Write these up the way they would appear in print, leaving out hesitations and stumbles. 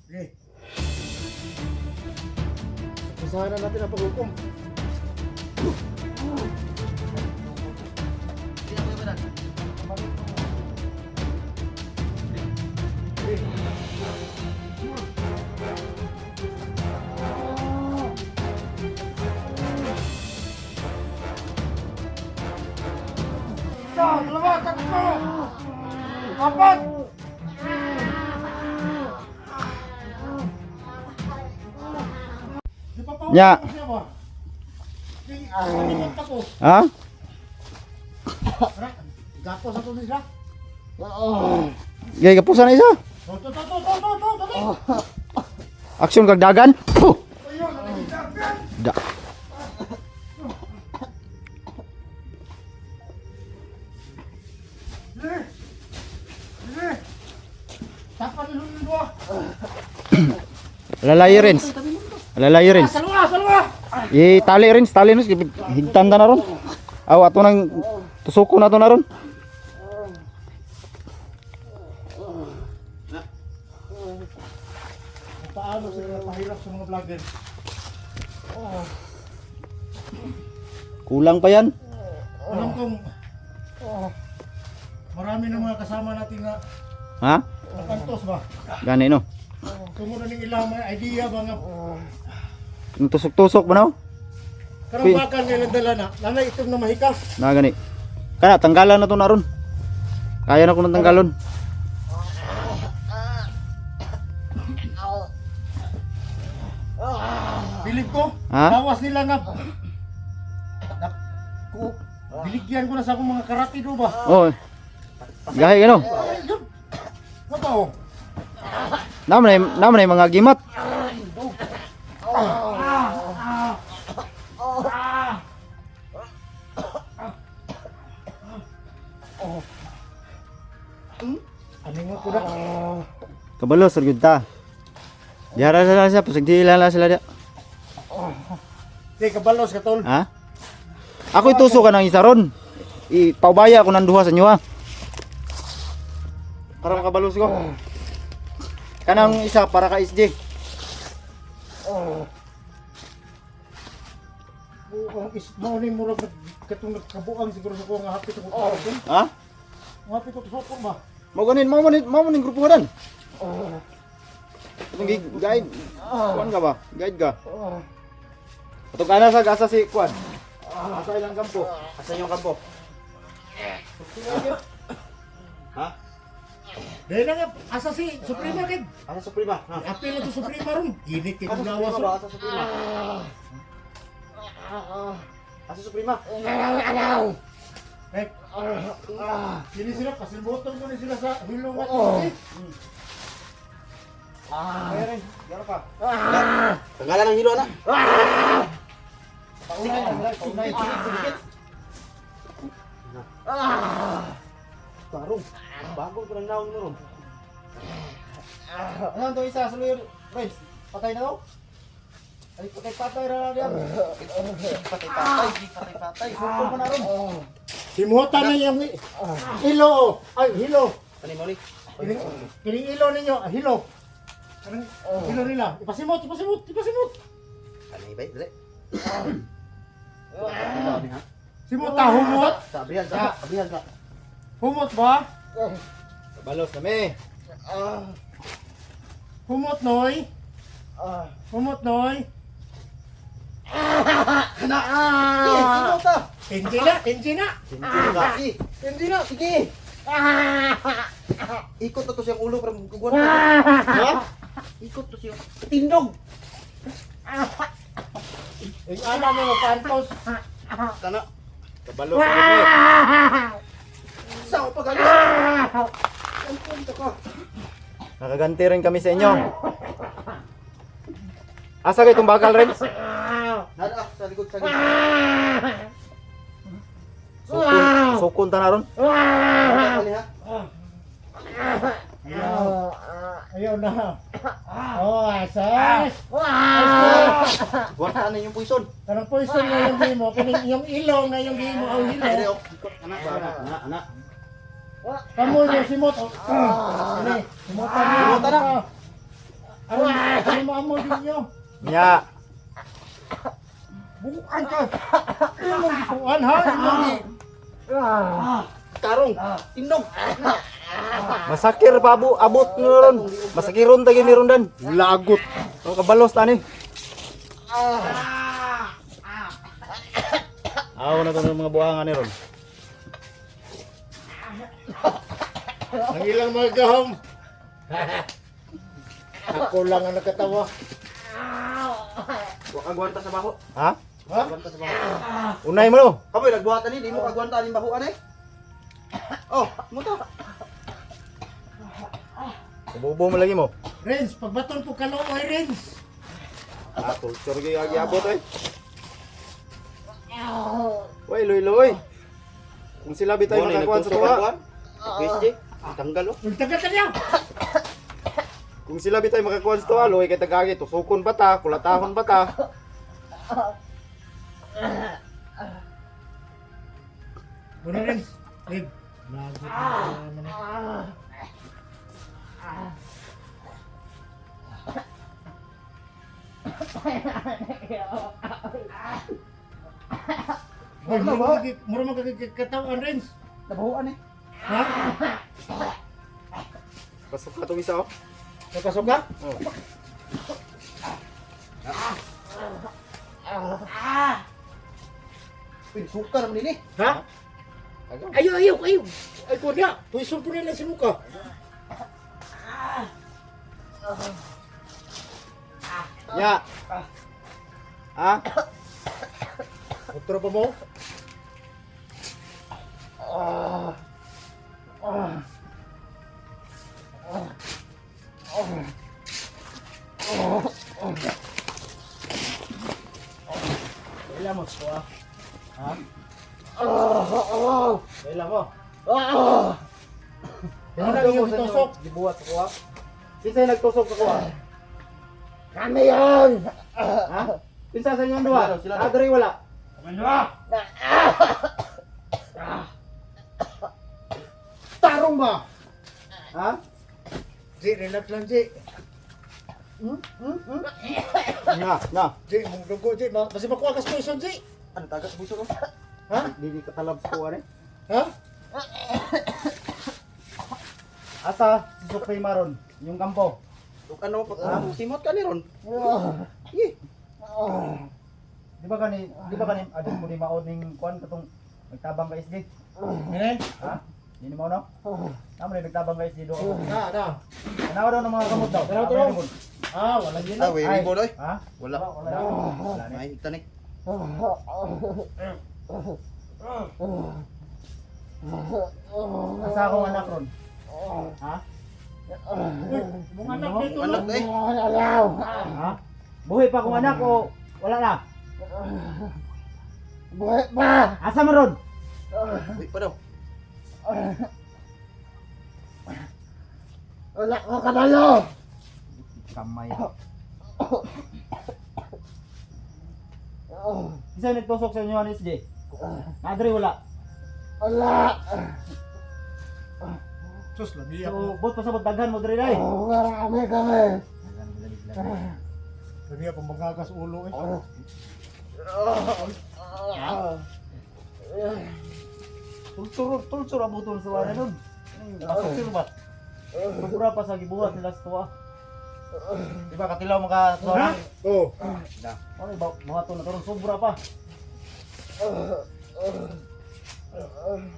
Okay. Usahan na natin ang paghukom. Isa, dalawa, tatlo, apat. Ya. Ha? Gato sa tulis na. Gay kapusa na isa. Aksyon kag dagan. Puh! Da. Lalay Rins. Lalay Rins. Salwa. Tali Rins, tali Rins. Higtan na ron. Aw ato nang tusuko na to na ron. Paano sila mahirap sa mga vlogger? Kulang pa yan. Alam kong marami ng mga kasama natin na Ha? nakantos ba? Gani no. Sumunod ng ilang may idea ba nga Yung tusok-tusok ba no? karang bakal nilang dala na nanay itong na mahika. Na gani. Kana tanggalan na to na ron. Kaya na ko nang tanggalon. Bilib ko, Ha? bawas nila nga biligyan ko na sa akong mga karatido ba? Oh. Gahi gano. Ano ba oh? Naman na yung mga gimat. Aning mo ko na. Kabalo sir gud ta. Diara sila siya pusag dila la sila dia. Di kabalos ka tol. Ha? Ako ituso ka ng isa ron. Ipaubaya ako ng duha sa inyo ha. Para makabalos ko. Kanang isa para ka SJ. Ang ismo ni murag katong nagkabuang siguro sa ko nga hapit ko. Ha? Hapit ko tusok ba? Mau ganin grupo ka dan. Itong guide. Kuan ka ba? Guide ka. Atong kana sa asa si Kuan. Asa ilang kampo? Asa yung kampo? Ha? Dahil na nga, asa si Suprema kid. Asa Suprema? Ha? Apil na to Suprema ron. Init kid Asa lawas. Suprema ba? Asa Suprema? Asa Suprema? Eh, sini sila, pasilbotong ko ni sila sa hilong at Kaya rin. Gano pa? Tanggalan ng hilo na. paunay. Tarong. Bago ko lang naon mo ron. Ano to isa? Saluyo, Friends. Patay na daw? Ay, patay na diyan. Patay. Suko mo na ron. Simutan na yung hilo. Ay, hilo. Ano mo ni? Kining hilo ninyo, hilo. Anong hilo nila? Ipasimot. Ano ibay? Dali. Simot ta, humot. Sa abrihan ka. Abrihan ka. Humot ba? Balos kami. Humot, Noy. Humot, Noy. Sino ka? Hindi na. Hindi ka. Hindi na. Sige. Ikot na to siyang ulo para magkuguan ka. Ha? Ikot to siyang tindog. Yung alam mo, pantos. Kana. Balos kami. Sao pa galing? Ang punta ka. Nakaganti rin kami sa inyo. Asa kayo itong bakal, Rems? Nada sa likod sa likod. Sukun ta na ron. Kali ha. Ayaw na. Oh, asas. Buwan na yung puison. Karang poison na yung himo. Kining yung ilong na yung himo. Ang Dire hilo. oh. Ikot anak ba? Anak. Kamu yung simot. Ini, simutan niyo. Simutan na. Ano Ano maamoy din nyo? Nya. Bukan ka. Ano mo bukuan ha? Tarong. Tindog. Masakir pa abot nyo ron. Masakiron tagi ni ron dan. Lagot. Ang kabalos tani. Aw na to ng mga buhangan ni ron. Ang ilang mga gahom. Ako lang ang nakatawa. Wa kagwanta sa baho. Ha? Ha? Kagwanta sa baho. Unay mo no. Kapoy nagbuhatan ni, di mo kagwanta ning baho ani. Oh, mo to. Bubo mo lagi mo. Renz, pagbaton po kalo oy Renz. Culture gi agi abot eh. Way loy. Kung sila bitay makakuan sa tuwa. PSG. Tanggal oh. Ultagat ka niya. Kung sila bitay makakuan sa tuwa, loy kay tagagi tusukon ba ta, kulatahon ba ta. Ano Renz? Renz. Lagot na Hoy, mura magkakatawan Renz. Nabahuan eh. Ha? Pasok ka tong isa oh. Napasok ka? Oh. Pinsuka naman nini. Ha? Ayaw. Ay ko niya. Puison po nila si Muka. Ya. Ha? Otro pa mo? Kailan mo ko ah? Ha? Kailan mo? Ano na yung tusok? Dibuhat ko ah. Kinsa yung nagtusok sa kuha? Kami yan! Ha? Kinsa sa inyo duha? Sila daw. Adri wala. Kami ba? Tarong ba? Ha? Ji, relax lang Ji. Na. Ji, mong dugo Ji. Kasi makuha ka sa poison Ji. Ano tagas buso ko? Ha? Dili ka talab sa kuha ni. Ha? Asa si Suprema ron, yung kampo. Duk ano pa simot ka ni ron. Di ba kani adin mo di maod ning kuan katong nagtabang ka SD? Mene? Ha? Di ni mao no? Namo ni nagtabang ka SD do. Na. Tanaw daw ng mga kamot daw. Tanaw. Ah, wala yun Ah, eh. way Ay. ribo doy. Ha? Wala. Wala ni. Ay, tanik. Asa akong anak ron? Ha? Uy, mong anak dito Anak no? eh. Ha? Buhi pa akong anak o wala na? Buhay pa! Asa mo ron? Uy pa daw. Wala ko kabalo! Kamay. Isa nagtusok sa inyo Anis J? Adri wala. Wala! Sus, labi So, bot pa sa daghan mo diri dai. Marami kami! Labi ako magagas ulo eh. Tulsur abuton sa wala nun. Pasok ba? Sobra pa sa gibuhat nila sa tuwa. Di ba katilaw mga tuwa? Oo. Ano ba buhaton na karon sobra pa.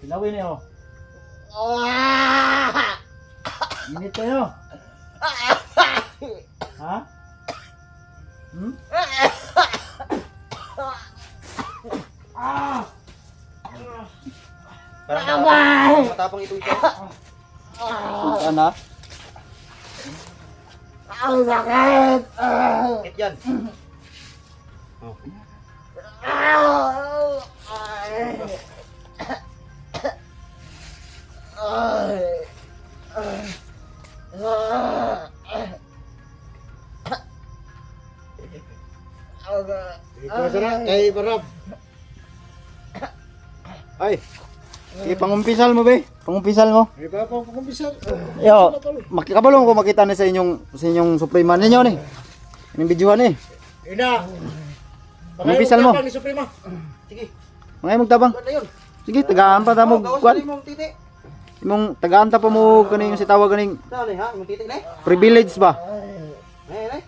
Tilawin niyo. Init kayo. Ha? Hmm? Parang matapang ito ito. Sultan ha? Ang sakit! Hit yan. Oh. Ikaw sana, kay Barab. Ay. Sige, pangumpisal mo be. Pangumpisal mo. Di ba pa kumpisal? Yo, makikabalong ko makita ni sa inyong suprema ninyo ni. Ining videohan eh. Ina. Umpisal mo. Ni Suprema. Sige. Mga magtabang. Kuan na yun. Sige, tagaan pa ta mo Gawas kuan. na imong titi. Imong tagaan ta pa mo kaning si tawag kaning Dali ha, imong titi na. privilege ba? Eh.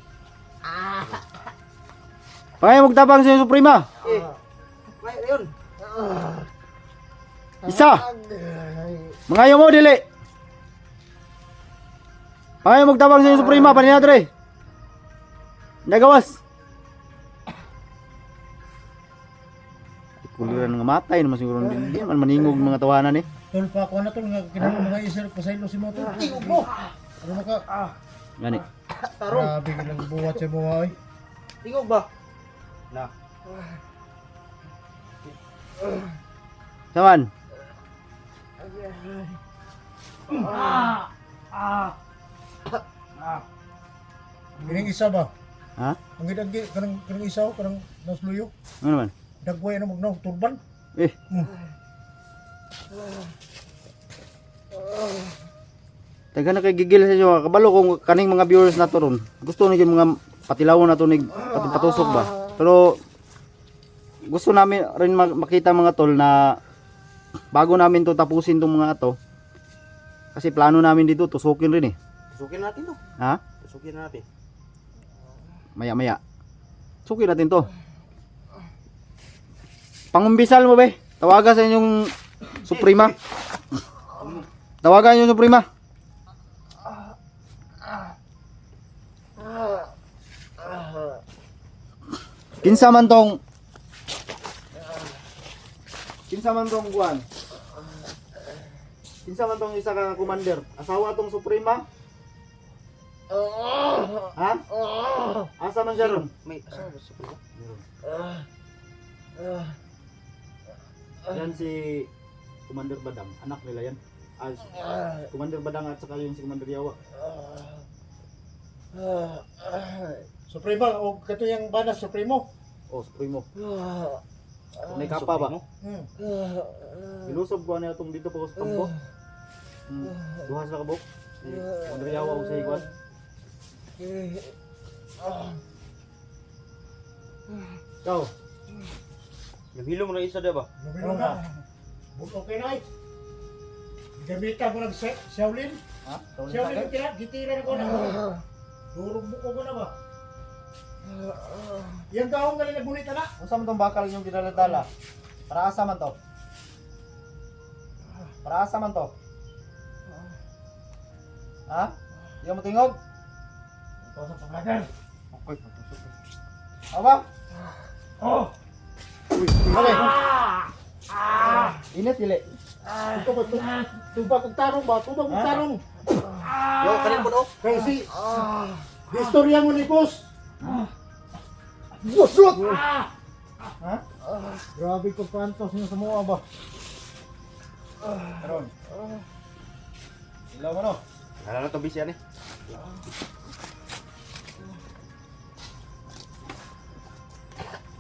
Pangay magtabang sa Suprema. Eh. May yun. Isa. Mangayo mo dili. Pangay magtabang sa Suprema paninadre. Nagawas. Kuliran nga matay naman siguro din man maningog mga tawanan eh. Tol pa ako na tol nga kinahanglan mga isir pasaylo si mo tol. Tingog mo. Ano maka? Gani. Tarong. Grabe gilang buwat sa buwa oy. Tingog ba? Na. Saman. Gining isa ba? Ha? Ang gidagi kanang isaw kanang nasluyo. Ano naman? Dagway na magnaw turban. Eh. Taga na kay gigil sa inyo, kabalo kung kaning mga viewers na to ron. Gusto ni mga patilawon na to ni patusok ba. Pero gusto namin rin makita mga tol na bago namin to tapusin tong mga to. Kasi plano namin dito tusukin rin eh. Tusukin natin to. Ha? Tusukin natin. Maya-maya. Tusukin natin to. Pangumbisal mo be. Tawagan sa inyong Suprema. Tawagan yung Suprema. Kinsa man tong kuan? Kinsa man tong isa ka commander? Asawa tong Suprema? Ha? Asa man siya ron? May asawa ba sa pula? Yan si Commander Badang, anak nila yan. Commander Badang at saka yung si Commander Yawa. Suprema o kato yang bana Supremo. Oh, Supremo. May kapa ba? Ilusob ko na itong dito po sa kampo. Duha sa kabok. Si Commander Yawa o sa Iguan. Ikaw, Nabilo mo na isa da ba? Ano ka? Okay na eh. Gamitan mo ng Shaolin. ha? Shaolin gitira na ko na. Durog mo ko na ba? Yang kaong galing nagunit na. Unsa man tong bakal yung ginala-dala? Para asa man to? Para asa man to? Ha? Di mo tingog? Tosok sa brother. Okay. Aba? Oh! Okay. Init dili. Ito ba ito? Tuba kong tarong ba? Tuba kong tarong. Yo, kanin po do. Kasi, istorya mo ni Boss. Busot! Ha? Grabe ko pantos niyo sa mga ba? Karon. Ilaw mo no. Hala na to bis yan eh.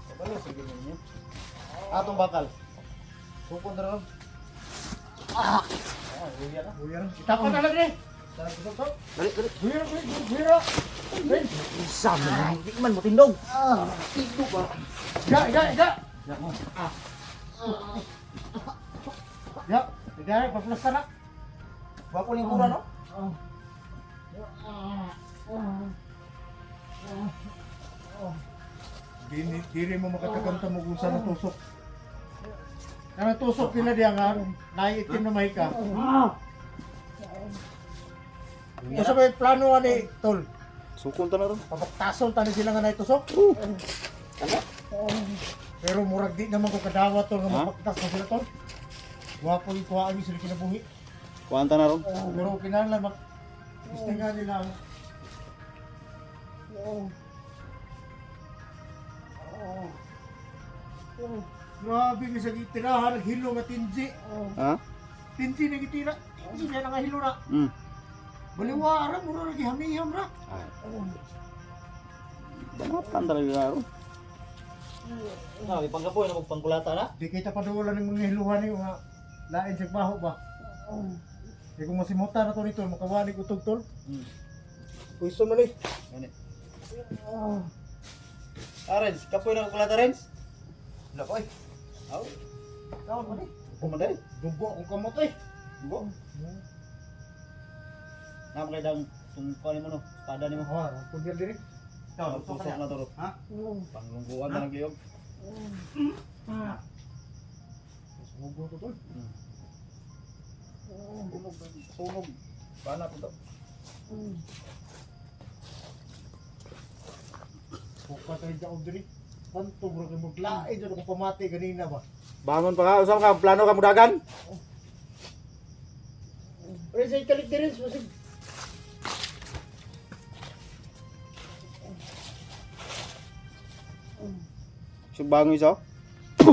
Kabalo sige ninyo. Atong bakal. Sukon na ron. Buya na. Buya na. Itapan na lang eh. Dali, dali. Buya na, buya na. Isa mo na. Hindi man mo tindog. Tindog ba? Iga. Ya, iga, paplasta na. Wapo ni pura no? Dili mo makataganta mo kung saan natusok. Na natusok nila diya nga, naiitim na mahika. Kasi may plano ani, Tol. Sukon ta na ron. Pabaktason tani sila nga naitusok. Pero murag di naman ko kadawa Tol nga mapaktas na sila Tol. Wapo yung kuhaan sila kinabuhi. Kuan ta na ron. Pero kinahanglan gusto nga nila. Grabe ka sa gitirahan, naghilo nga tinsi. Ha? Tinsi na gitira. Tinsi na nangahilo na. Baliwara, mura lagi hamiham ra. Ay. Banatan talaga na ron. Panggapoy na pangkulata na. Di kita padulan ng mga hiluhan ni mga lain sa baho ba. Di kung masimuta na to nito, makawali ko tol. Pwisto na ni. Ganit. Renz, kapoy na kulata Renz. Wala ko eh. Aw, Kaon man eh. kumanday. Dugo akong kamot eh. Go. Nam kay dang tung kuan mo no, espada nimo. Ah, pundir diri. Kaon, gusto Tusok ka na na. to. Ha? Panglungguan na gyud. Sugo to tol. Sunog, sunog. Bana to. Buka tayo dyan diri. Panto bro kay maglaay dyan ako pamati ganina ba. Bangon pa ka, usap ka, plano ka mudagan? Pero sa italit diri masig. Sug bangon isa.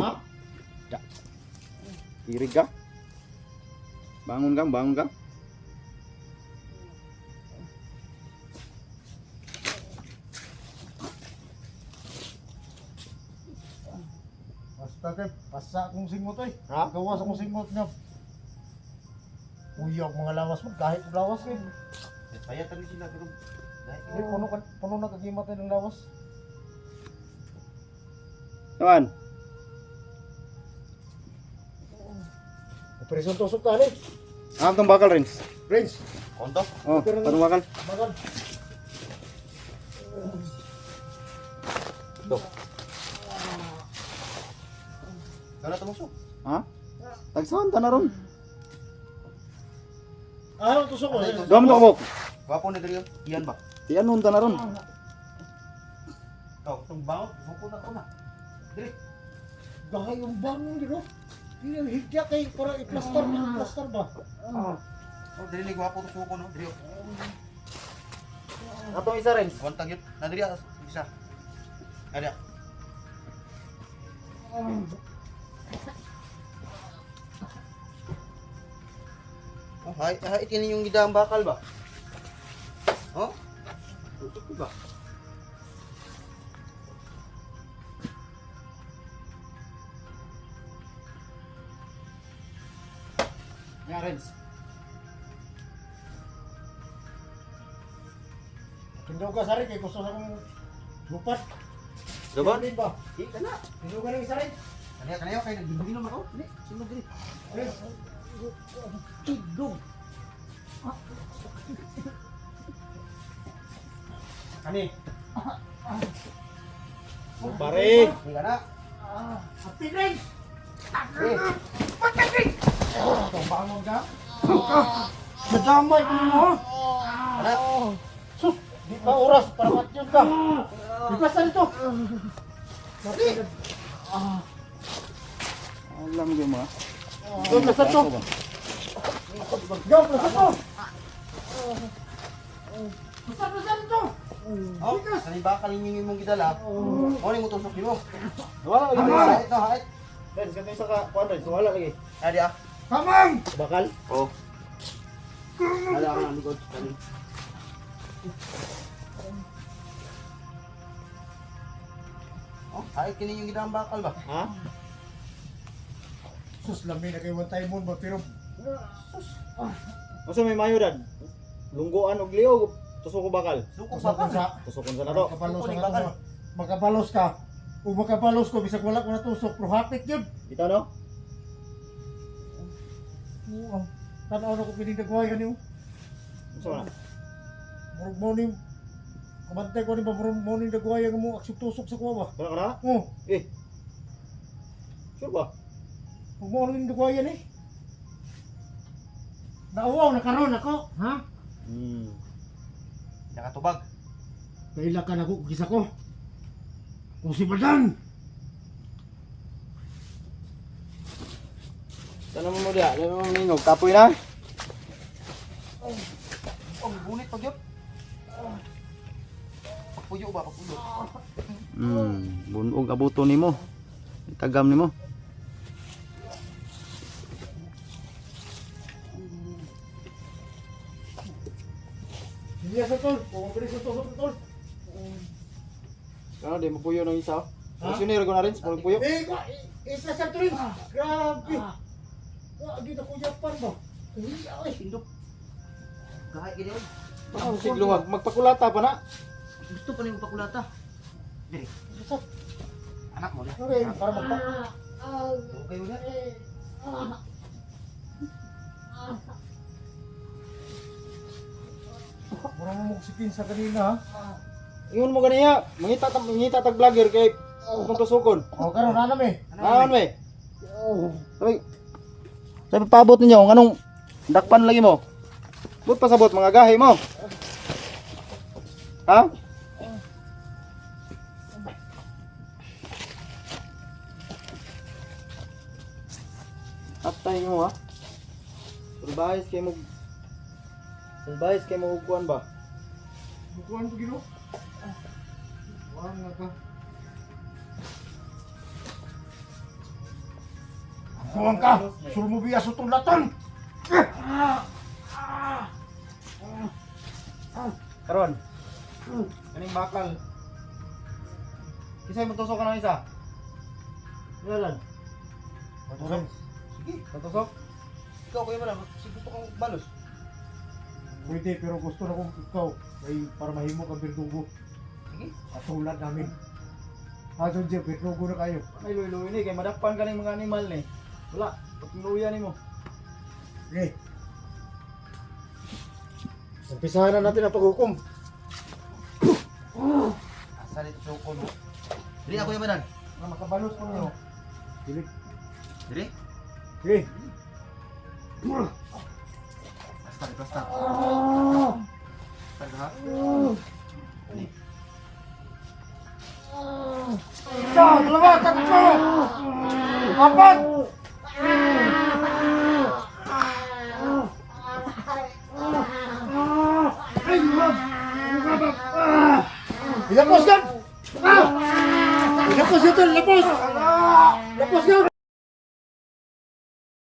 Ha? Irig ka. Bangon ka, bangon ka. Basta kay pasa akong singot eh. Ha? Gawas akong singot nga. Uyog mga lawas mo kahit lawas eh. Payat tadi sila pero Hindi puno na kagimat ng lawas. Naman. Operasyon tusok tali. Ang tong bakal Renz. Friends, konto. Oh, paano bakal? magal. Do. Kana tumusok. Ha? Tagsahan ta na ron. Ano tusok ko? Ano ito? Dom to kabok. Gwapo ni diri. Iyan ba? Ti anon ta na ron. Ikaw, itong bangot, buko na ko na. Diri. Gahay yung bangon dito. Hindi higya kay para i-plaster ba? Oh, diri ni gwapo to suko no. Diri. Atong isa Renz. Wantag yun. Na diri isa. Ada. Oh, hay kini yung gidang bakal ba? Oh? Tutok ko ba? Ya Renz. Tindaw ka sari kay gusto sa kong lupat. Gabon? Hindi ba? Di kana. Tindaw ka ng isa rin. Kanya kay nagibinom ako. Di, sunod diri. Tidog. Kani? Pare. Di kana. Ati rin! Eh, Ito, bangon ka? Nadamay ko mo! kana. Sus! Di pa oras para matyod ka! Bigasan ito! Alam ko mga. Doon na sa to! Doon na sa to! Basta ito! Oh, kani bakal yung imong gidala. Oh, ni mo tusok nimo. Wala Ano lagi. hait no, hait. Renz, kanto isa ka kuan Renz, wala lagi. Adi ah. Kamang! Bakal. Oh. Ada ako nang likod kani. Oh, hait kini yung gidang bakal ba? Ha? Sus, lami na kayo one time mo ba? Pero, Asa may mayo dad? Lungguan og liog, tusok ko bakal. Suko kusapon bakal. sa... Tusokon sa nato. Makabalos Suko ni ka bakal. na makabalos ka. Kung makabalos ko, bisag wala ko na tusok, pero hapit yun. Kita no? Oo, tanaw na ko pinindagway ka niyo. Unsa man? Murag mo ni... Kamantay ko ni ba, murag mo ni dagway ang mo aksyon tusok sa kuwa ba? Kana kana? Oo, Eh. Sure ba? huwag mo ni dagwayan eh. Nauwaw na karon ako, ha? Nakatubag. Kaila ka na ko, kisa ko. Kung si Badan! Sana mo dia, dala mo ningog, tapoy na. Oh, bunit pag yun. Papuyo ba, papuyo. Bunog abuto nimo. Itagam nimo. Hindi sa tol, kung mabilis sa tusok sa tol. Ano di mo puyo ng isa? Ha? Pensioner ko na rin, mo puyo. Eh, isa sa tol. Grabe. Di na kuyapan ba? Ay, Sindok. Gahay gini yun. Sigluwag, magpakulata pa na. Gusto pa rin pakulata. Dili. Usap. Anak mo na. Okay, para magpa... Okay mo na. Mura mo sikin sa kanina ha. Ingon mo ganiya, mangita tag vlogger kay kung tusukon. O karon na me. Ano me? Ay. Sabi paabot ninyo nganong dakpan lagi mo. But pasabot mga gahi mo. Ha? Atay mo ha. Surbayes kay mo. Surbayes kay mo kuan ba? Bukuan ko gino. Wala nga ka. Bukuan ka. Sul mo biya sa tulaton. Karon. Kaning bakal. Kisay mo tusok ka ng isa. Ilan? Patusok. Sige. Patusok? Ikaw kayo ba gusto kong balos. Pwede pero gusto na kong ikaw. Ay para mahimo ka berdugo. Sige. Katulad namin. Adon dyan, berdugo na kayo. Ay luy-luy ni kay madakpan ka ning mga animal ni. Wala, pagluya nimo. Okay. Umpisahan na natin ang paghukom. Asa dito suko mo. Dili ako yaman. Na makabalos ko niyo. Dilig. Dili. Okay. Basta. Basta ha. Dili. Isa, dalawa, tatlo! Apat! Ilapos yan! Ilapos ito! Ilapos! Ilapos yan!